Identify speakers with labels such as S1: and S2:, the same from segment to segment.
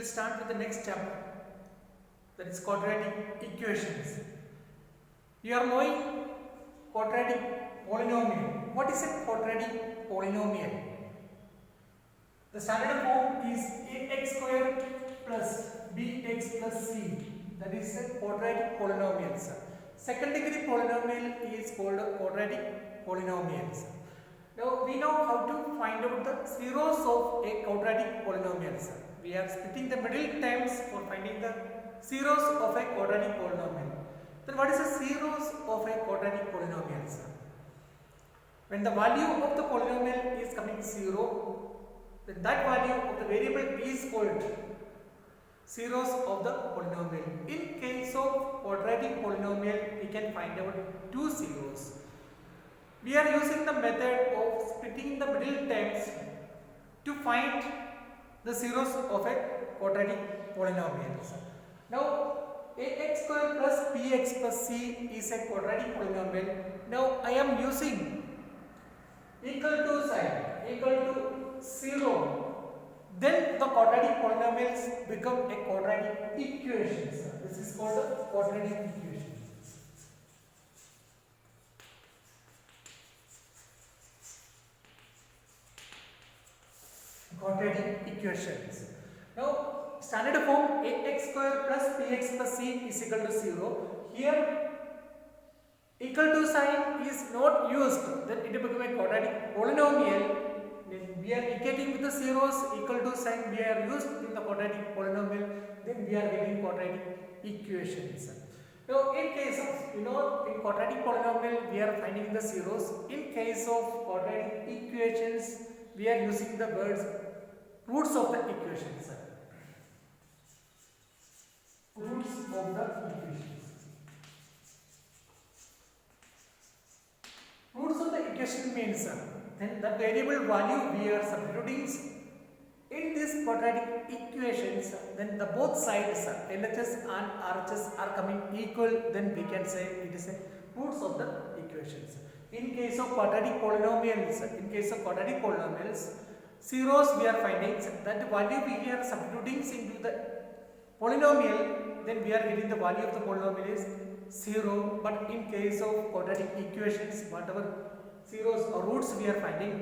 S1: will start with the next chapter, that is quadratic equations. You are knowing quadratic polynomial. What is a quadratic polynomial? The standard form is ax square plus bx plus c. That is a quadratic polynomials. Second degree polynomial is called quadratic polynomials. Now we know how to find out the zeros of a quadratic polynomials. We are splitting the middle terms for finding the zeros of a quadratic polynomial. Then what is the zeros of a quadratic polynomials? When the value of the polynomial is coming 0, then that value of the variable is called zeros of the polynomial. In case of quadratic polynomial, we can find out two zeros. We are using the method of splitting the middle terms to find the zeros of a quadratic polynomial. Now, ax square plus bx plus c is a quadratic polynomial. Now, I am using equal to sign equal to 0. Then the quadratic polynomials become a quadratic equations. This is called a quadratic equation. Quadratic equations. Now, standard form ax square plus bx plus c is equal to 0. Here, equal to sign is not used. Then it will become a quadratic polynomial. Then we are indicating with the zeros. Equal to sign we are used in the quadratic polynomial. Then we are getting quadratic equations. Now, in case of in quadratic polynomial we are finding the zeros. In case of quadratic equations, we are using the words roots of the equations. Roots of the equations. Roots of the equation means then the variable value we are substituting in these quadratic equations. Then the both sides LHS and RHS are coming equal. Then we can say it is a roots of the equations. In case of quadratic polynomials, zeros we are finding that value we are substituting into the polynomial, then we are getting the value of the polynomial is 0. But in case of quadratic equations, whatever zeros or roots we are finding,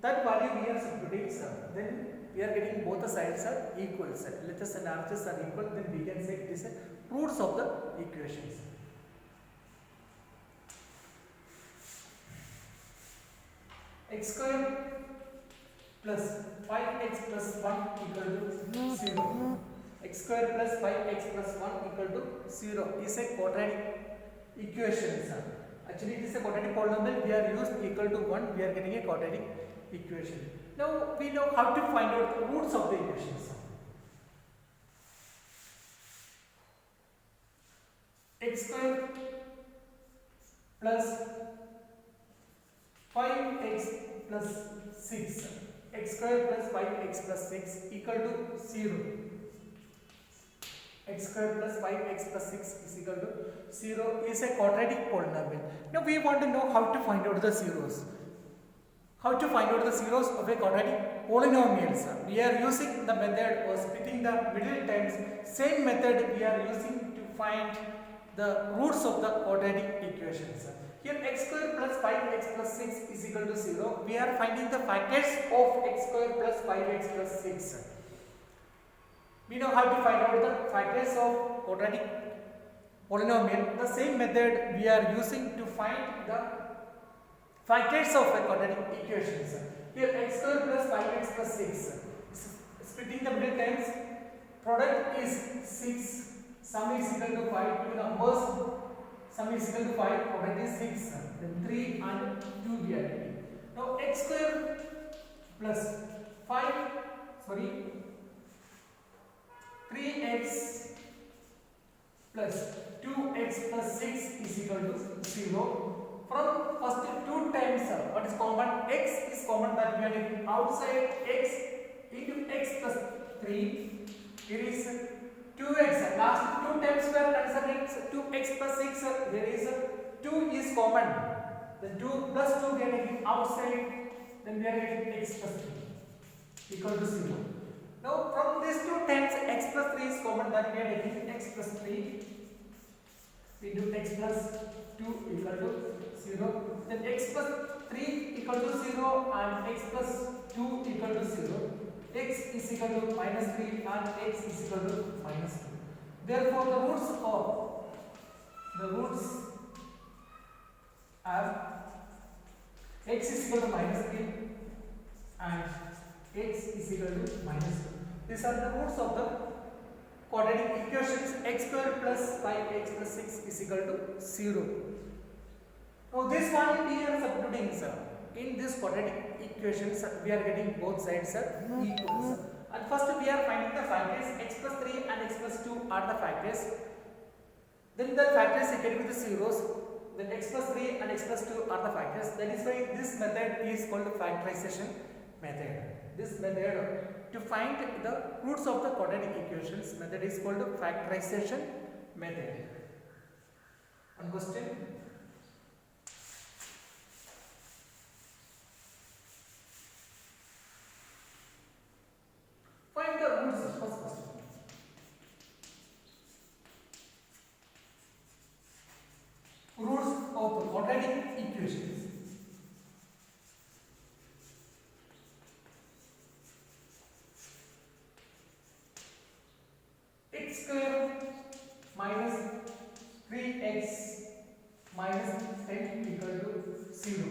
S1: that value we are substituting, then we are getting both the sides are equal. LHS and RHS are equal, then we can say it is a roots of the equations. X square plus 5x plus 1 equal to 0. X square plus 5x plus 1 equal to 0 is a quadratic equation. Actually, it is a quadratic polynomial. We are used equal to 1. We are getting a quadratic equation. Now, we know how to find out the roots of the equations. X square plus 5x plus 6. X square plus 5x plus 6 equal to 0. X square plus 5x plus 6 is equal to 0 is a quadratic polynomial. Now we want to know how to find out the zeros. How to find out the zeros of a quadratic polynomials. We are using the method of splitting the middle terms. Same method we are using to find the roots of the quadratic equations. Here x square plus 5x plus 6 is equal to 0. We are finding the factors of x square plus 5x plus 6. We know how to find out the factors of quadratic polynomial. The same method we are using to find the factors of a quadratic equations. Here x square plus 5x plus 6. Splitting the middle terms, product is 6. Sum is equal to 5. Two numbers. Sum is equal to 5, product is 6, then 3 and 2 we are getting. Now x square plus 3x plus 2x plus 6 is equal to 0. From first two times, what is common? X is common, that we are taking outside x into x plus 3. Here is 2x. Last two times we are considering 2x plus 6. There is 2 is common. Then 2 plus 2 we are taking outside. Then we are getting x plus 3 equal to 0. Now from these two terms x plus 3 is common, that we are taking x plus 3 into x plus 2 equal to 0. Then x plus 3 equal to 0 and x plus 2 equal to 0. X is equal to minus 3 and x is equal to minus 2. Therefore the roots are x is equal to minus 3 and x is equal to minus 2. These are the roots of the quadratic equations. X square plus 5x plus 6 is equal to 0. Now this one we are substituting, sir. In this quadratic equations we are getting both sides are equal, sir. And first we are finding the factors. X plus 3 and x plus 2 are the factors. Then the factors are getting with the zeros. Then x plus 3 and x plus 2 are the factors. That is why this method is called factorization method. This method to find the roots of the quadratic equations method is called factorization method. One question. Find the roots. First question. Roots of the quadratic equations. X square minus 3x minus 10 equal to 0.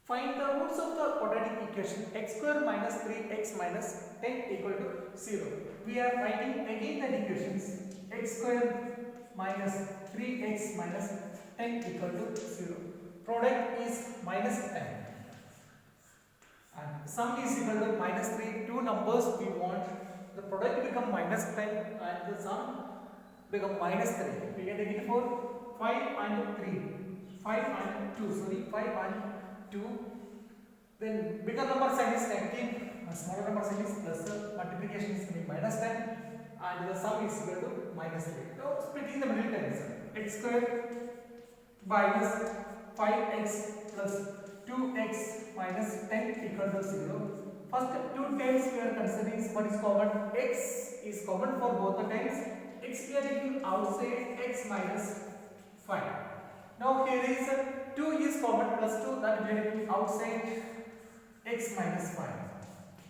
S1: Find the roots of the quadratic equation x square minus 3x minus 10 equal to 0. We are writing again the equations. X square minus 3x minus 10 equal to 0. Product is minus 10. And sum is equal to minus 3. Two numbers we want. The product become minus 10 and the sum become minus 3. We get again for 5 and 3. 5 and 2. Sorry, 5 and 2. Then bigger number sign is negative. Smaller number sign is plus. Multiplication is going to be minus 10. And the sum is equal to minus 3. Now splitting the middle terms. X square minus 5x plus 2x minus 10 equal to 0. First two terms we are considering what is common. X is common for both the terms. X we are taking outside, x minus 5. Now here is 2 is common plus 2, that we are taking outside, x minus 5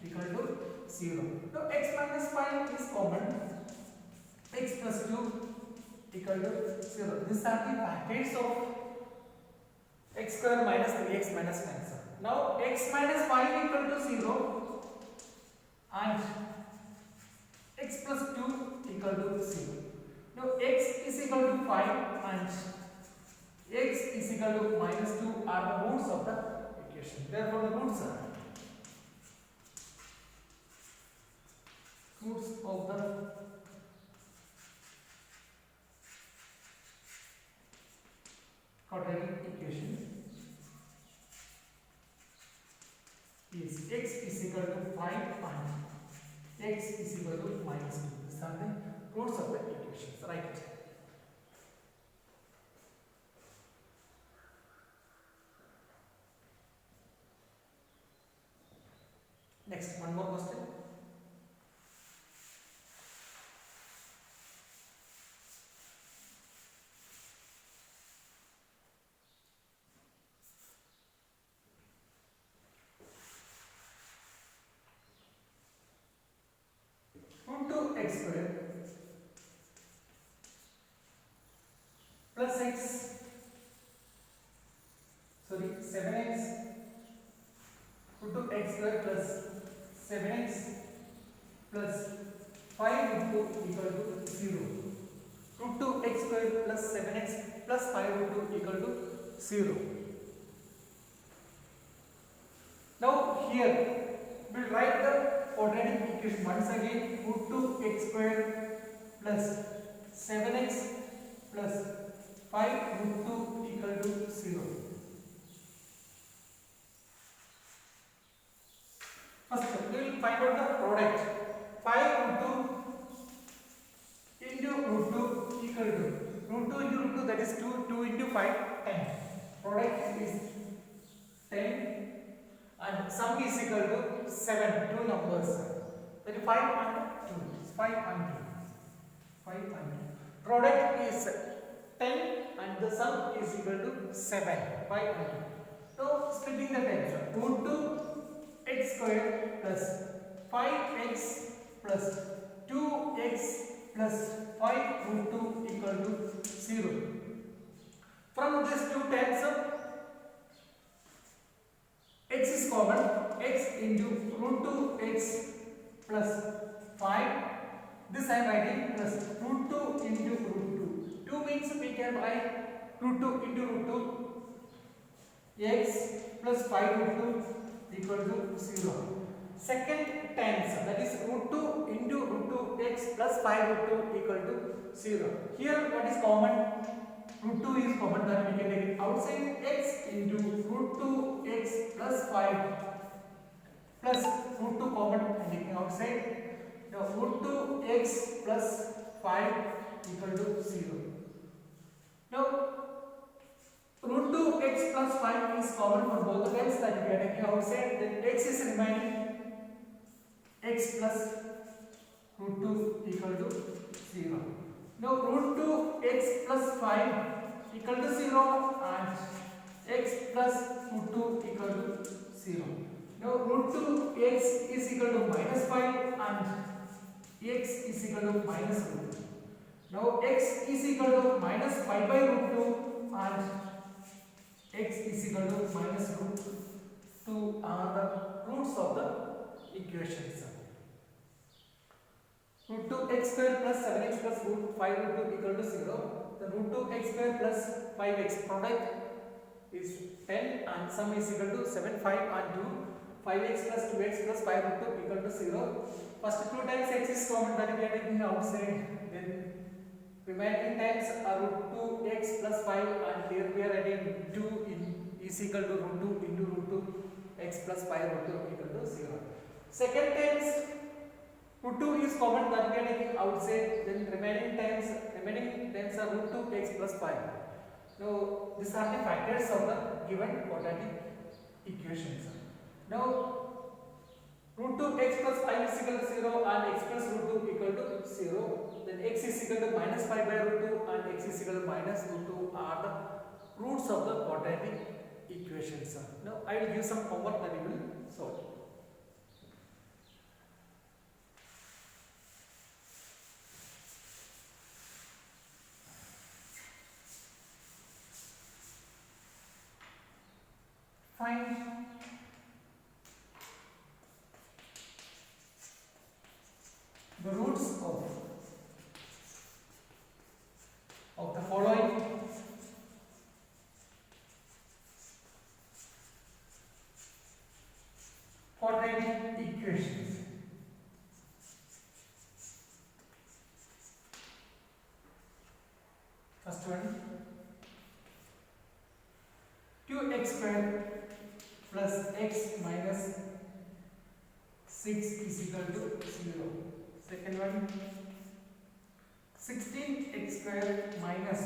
S1: equal to 0. Now x minus 5 is common, x plus 2 equal to 0. These are the factors of x square minus 3x minus 10. Now x minus 5 equal to 0 and x plus 2 equal to 0. Now x is equal to 5 and x is equal to minus 2 are the roots of the equation. Therefore the roots of the quadratic equation is x is equal to 5 and x is equal to minus 2. These are the roots of the equations. Write it. Next, one more question. X square plus x, sorry, 7x root 2 x square plus 7x plus 5 root 2 equal to 0. Root 2 x square plus 7x plus 5 root 2 equal to 0. Now here we will write the quadratic equation once again. Root 2 x square plus 7x plus 5 root 2 equal to 0. First we will find out the product. 5 root 2 into root 2 equal to root 2 into root 2, that is 2. 2 into 5, 10. Product is 10 and sum is equal to 7. Two numbers. That is 5 and 2. 5 and 2. 5 and 2. Product is 10 and the sum is equal to 7. 5 and 2. So splitting the terms. Root 2 x square plus 5x plus 2x plus 5 root 2 equal to 0. From these two terms, x is common. X into root 2x plus 5. This I am writing plus root 2 into root 2. 2 means we can write root 2 into root 2. X plus 5 root 2 equal to 0. Second times, that is root 2 into root 2x plus 5 root 2 equal to 0. Here what is common? Root 2 is common, then we can take it outside. X into root 2x plus 5 plus root 2 common and taking outside. Now root 2x plus 5 equal to 0. Now root 2x plus 5 is common for both the terms that we are taking outside. Then x is remaining. X plus root 2 equal to 0. Now root 2x plus 5 equal to 0 and x plus root 2 equal to 0. Now root 2x is equal to minus 5 and x is equal to minus root 2. Now x is equal to minus 5 by root 2 and x is equal to minus root 2 are the roots of the equations. Root 2x square plus 7x plus root 5 root 2 equal to 0. The root 2x square plus 5x product is 10 and sum is equal to 7, 5 and 2. 5x plus 2x plus 5 root 2 equal to 0. First 2 times x is common, that we are taking outside. Then remaining times are root 2x plus 5 and here we are adding 2 is equal to root 2 into root 2 x plus 5 root 2 equal to 0. Second times root 2 is common, that we are taking outside. Then remaining times are root 2x plus 5. Now these are the factors of the given quadratic equations. Now root 2x plus 5 is equal to 0 and x plus root 2 equal to 0. Then x is equal to minus 5 by root 2 and x is equal to minus root 2 are the roots of the quadratic equations. Now I will give some homework that we will solve. Find the roots of the following quadratic equations. First one, 2x square plus x minus 6 is equal to 0. Second one, 16x square minus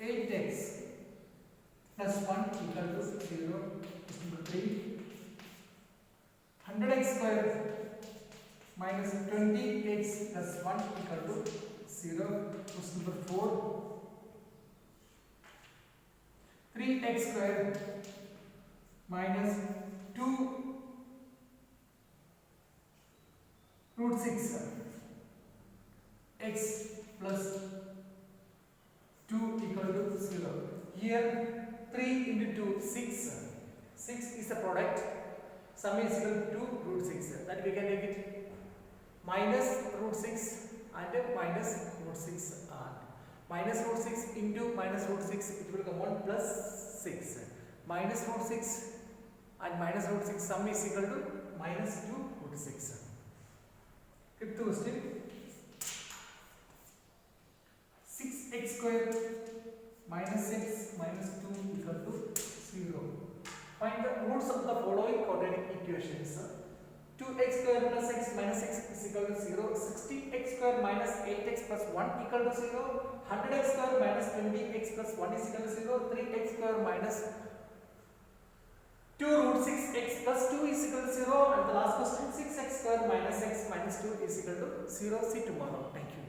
S1: 8x plus 1 equal to 0. Number 3, 100x square minus 20x plus 1 equal to 0. Number 4, 3x square minus 2 root 6 x plus 2 equal to 0. Here 3 into 2, 6. 6 is the product. Sum is equal to 2 root 6. That we can take it minus root 6 and minus root 6 and minus root 6 into minus root 6, it will come on plus 6. Minus root 6 and minus root 6 sum is equal to minus 2 root 6. Fifth question, 6x square minus 6 minus 2 equal to 0. Find the roots of the following quadratic equations. 2x square plus x minus 6 is equal to 0. 16x square minus 8x plus 1 equal to 0. 100x square minus 20x plus 1 is equal to 0. 3x square minus 2 root 6x plus 2 is equal to 0, and the last question 6x square minus x minus 2 is equal to 0. See tomorrow. Thank you.